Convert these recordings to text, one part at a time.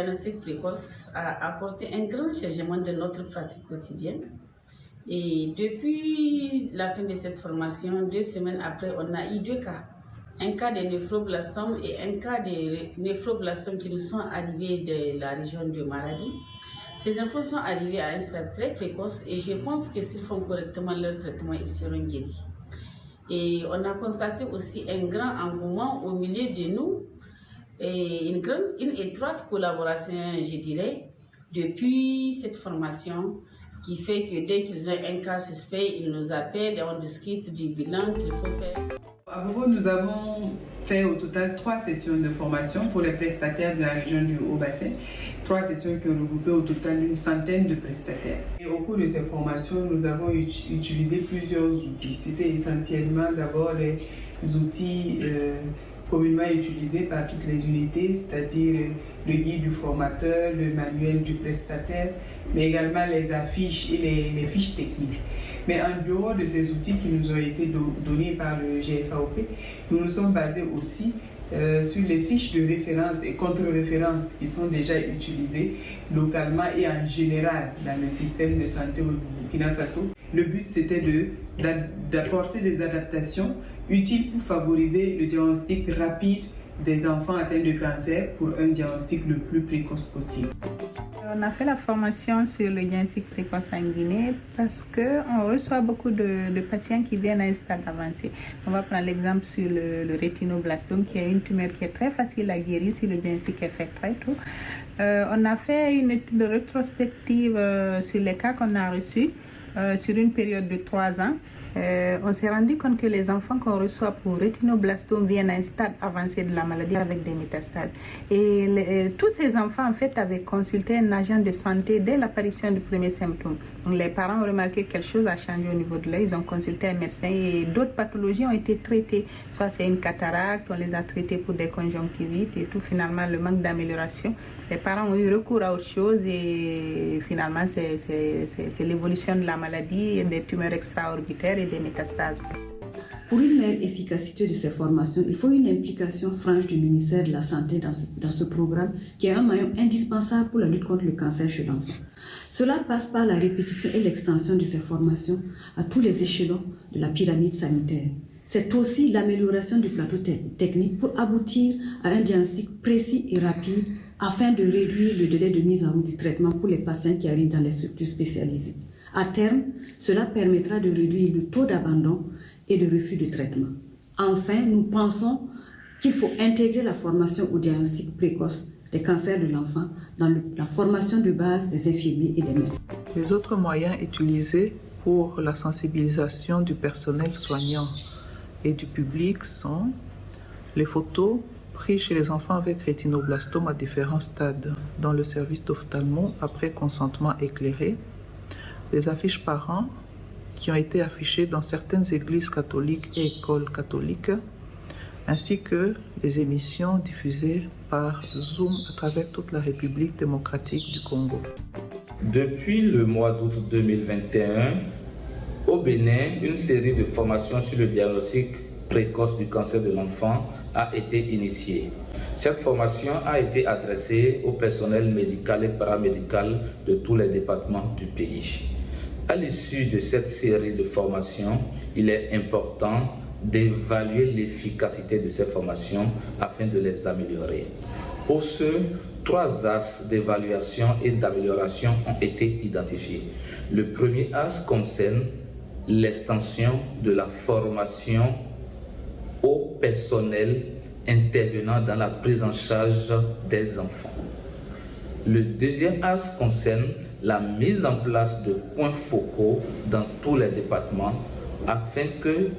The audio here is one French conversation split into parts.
diagnostic précoce a apporté un grand changement de notre pratique quotidienne. Et depuis la fin de cette formation, 2 semaines après, on a eu 2 cas. Un cas de néphroblastome et un cas de néphroblastome qui nous sont arrivés de la région de Maradi. Ces enfants sont arrivés à un stade très précoce et je pense que s'ils font correctement leur traitement, ils seront guéris. Et on a constaté aussi un grand engouement au milieu de nous et une étroite collaboration, je dirais, depuis cette formation qui fait que dès qu'ils ont un cas suspect, ils nous appellent et on discute du bilan qu'il faut faire. À Bobo, nous avons fait au total 3 sessions de formation pour les prestataires de la région du Haut-Bassin. 3 sessions qui ont regroupé au total une centaine de prestataires. Et au cours de ces formations, nous avons utilisé plusieurs outils. C'était essentiellement d'abord les outils communément utilisés par toutes les unités, c'est-à-dire le guide du formateur, le manuel du prestataire, mais également les affiches et les fiches techniques. Mais en dehors de ces outils qui nous ont été donnés par le GFAOP, nous nous sommes basés aussi sur les fiches de référence et contre-référence qui sont déjà utilisées localement et en général dans le système de santé au Burkina Faso. Le but, c'était d'apporter des adaptations utiles pour favoriser le diagnostic rapide des enfants atteints de cancer pour un diagnostic le plus précoce possible. On a fait la formation sur le diagnostic précoce en Guinée parce qu'on reçoit beaucoup de patients qui viennent à un stade avancé. On va prendre l'exemple sur le rétinoblastome, qui est une tumeur qui est très facile à guérir si le diagnostic est fait très tôt. On a fait une étude rétrospective sur les cas qu'on a reçus sur une période de 3 ans. On s'est rendu compte que les enfants qu'on reçoit pour rétinoblastome viennent à un stade avancé de la maladie avec des métastases. Et tous ces enfants, en fait, avaient consulté un agent de santé dès l'apparition du premier symptôme. Donc, les parents ont remarqué que quelque chose a changé au niveau de l'œil. Ils ont consulté un médecin et d'autres pathologies ont été traitées. Soit c'est une cataracte, on les a traités pour des conjonctivites et tout. Finalement, le manque d'amélioration. Les parents ont eu recours à autre chose et finalement, c'est l'évolution de la maladie, des tumeurs extraorbitaires et des métastases. Pour une meilleure efficacité de ces formations, il faut une implication franche du ministère de la Santé dans ce programme qui est un maillon indispensable pour la lutte contre le cancer chez l'enfant. Cela passe par la répétition et l'extension de ces formations à tous les échelons de la pyramide sanitaire. C'est aussi l'amélioration du plateau technique pour aboutir à un diagnostic précis et rapide afin de réduire le délai de mise en route du traitement pour les patients qui arrivent dans les structures spécialisées. À terme, cela permettra de réduire le taux d'abandon et de refus de traitement. Enfin, nous pensons qu'il faut intégrer la formation au diagnostic précoce des cancers de l'enfant dans la formation de base des infirmiers et des médecins. Les autres moyens utilisés pour la sensibilisation du personnel soignant et du public sont les photos prises chez les enfants avec rétinoblastome à différents stades dans le service d'ophtalmo après consentement éclairé, les affiches parents qui ont été affichées dans certaines églises catholiques et écoles catholiques, ainsi que les émissions diffusées par Zoom à travers toute la République démocratique du Congo. Depuis le mois d'août 2021, au Bénin, une série de formations sur le diagnostic précoce du cancer de l'enfant a été initiée. Cette formation a été adressée au personnel médical et paramédical de tous les départements du pays. À l'issue de cette série de formations, il est important d'évaluer l'efficacité de ces formations afin de les améliorer. Pour ce, 3 axes d'évaluation et d'amélioration ont été identifiés. Le premier axe concerne l'extension de la formation au personnel intervenant dans la prise en charge des enfants. Le deuxième axe concerne la mise en place de points focaux dans tous les départements afin que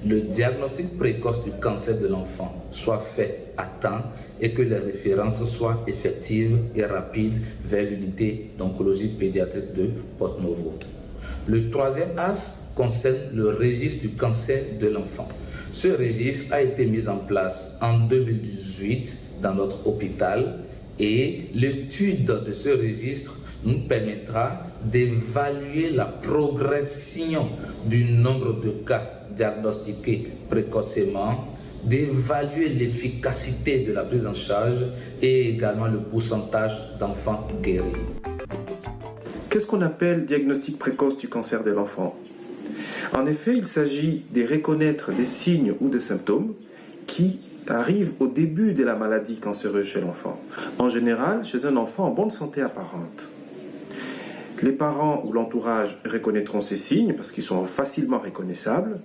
le diagnostic précoce du cancer de l'enfant soit fait à temps et que les références soient effectives et rapides vers l'unité d'oncologie pédiatrique de Porto-Novo. Le troisième axe concerne le registre du cancer de l'enfant. Ce registre a été mis en place en 2018 dans notre hôpital et l'étude de ce registre nous permettra d'évaluer la progression du nombre de cas diagnostiqués précocement, d'évaluer l'efficacité de la prise en charge et également le pourcentage d'enfants guéris. Qu'est-ce qu'on appelle diagnostic précoce du cancer de l'enfant? En effet, il s'agit de reconnaître des signes ou des symptômes qui arrivent au début de la maladie cancéreuse chez l'enfant. En général, chez un enfant en bonne santé apparente. Les parents ou l'entourage reconnaîtront ces signes parce qu'ils sont facilement reconnaissables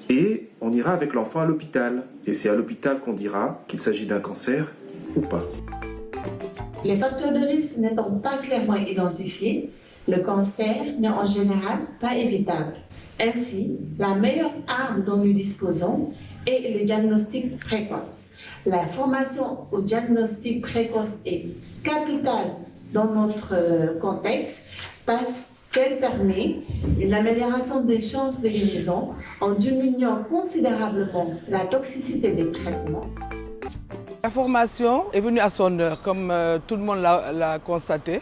et on ira avec l'enfant à l'hôpital. Et c'est à l'hôpital qu'on dira qu'il s'agit d'un cancer ou pas. Les facteurs de risque n'étant pas clairement identifiés, le cancer n'est en général pas évitable. Ainsi, la meilleure arme dont nous disposons est le diagnostic précoce. La formation au diagnostic précoce est capitale dans notre contexte parce qu'elle permet une amélioration des chances de guérison en diminuant considérablement la toxicité des traitements. La formation est venue à son heure, comme tout le monde l'a constaté,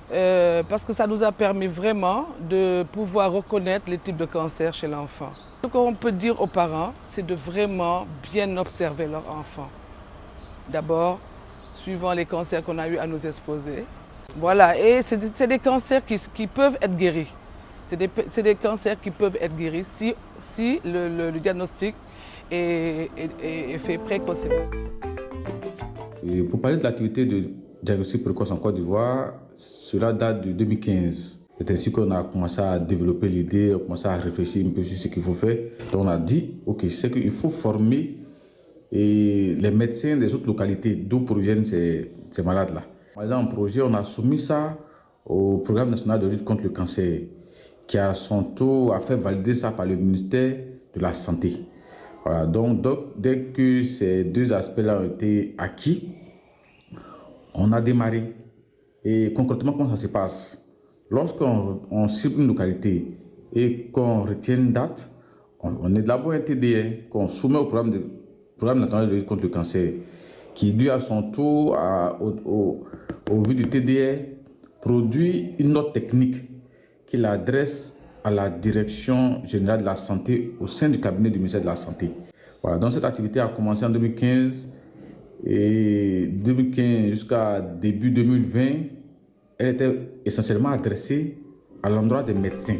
parce que ça nous a permis vraiment de pouvoir reconnaître les types de cancer chez l'enfant. Ce qu'on peut dire aux parents, c'est de vraiment bien observer leur enfant. D'abord, suivant les cancers qu'on a eu à nous exposer. Voilà, et c'est des cancers qui peuvent être guéris. C'est des cancers qui peuvent être guéris si le diagnostic est fait précocement. Et pour parler de l'activité de diagnostic précoce en Côte d'Ivoire, cela date de 2015. C'est ainsi qu'on a commencé à développer l'idée, on a commencé à réfléchir un peu sur ce qu'il faut faire. Donc on a dit, ok, c'est qu'il faut former les médecins des autres localités d'où proviennent ces malades-là. Par exemple, un projet, on a soumis ça au Programme national de lutte contre le cancer, qui à son tour a fait valider ça par le ministère de la Santé. Voilà, donc dès que ces deux aspects-là ont été acquis, on a démarré. Et concrètement, comment ça se passe? Lorsqu'on cible une localité et qu'on retient une date, on est d'abord un TDR qu'on soumet au Programme national de lutte contre le cancer, qui lui, à son tour, au vu du TDR, produit une note technique qu'il adresse à la Direction générale de la santé au sein du cabinet du ministère de la Santé. Voilà, donc cette activité a commencé en 2015 et 2015 jusqu'à début 2020, elle était essentiellement adressée à l'endroit des médecins.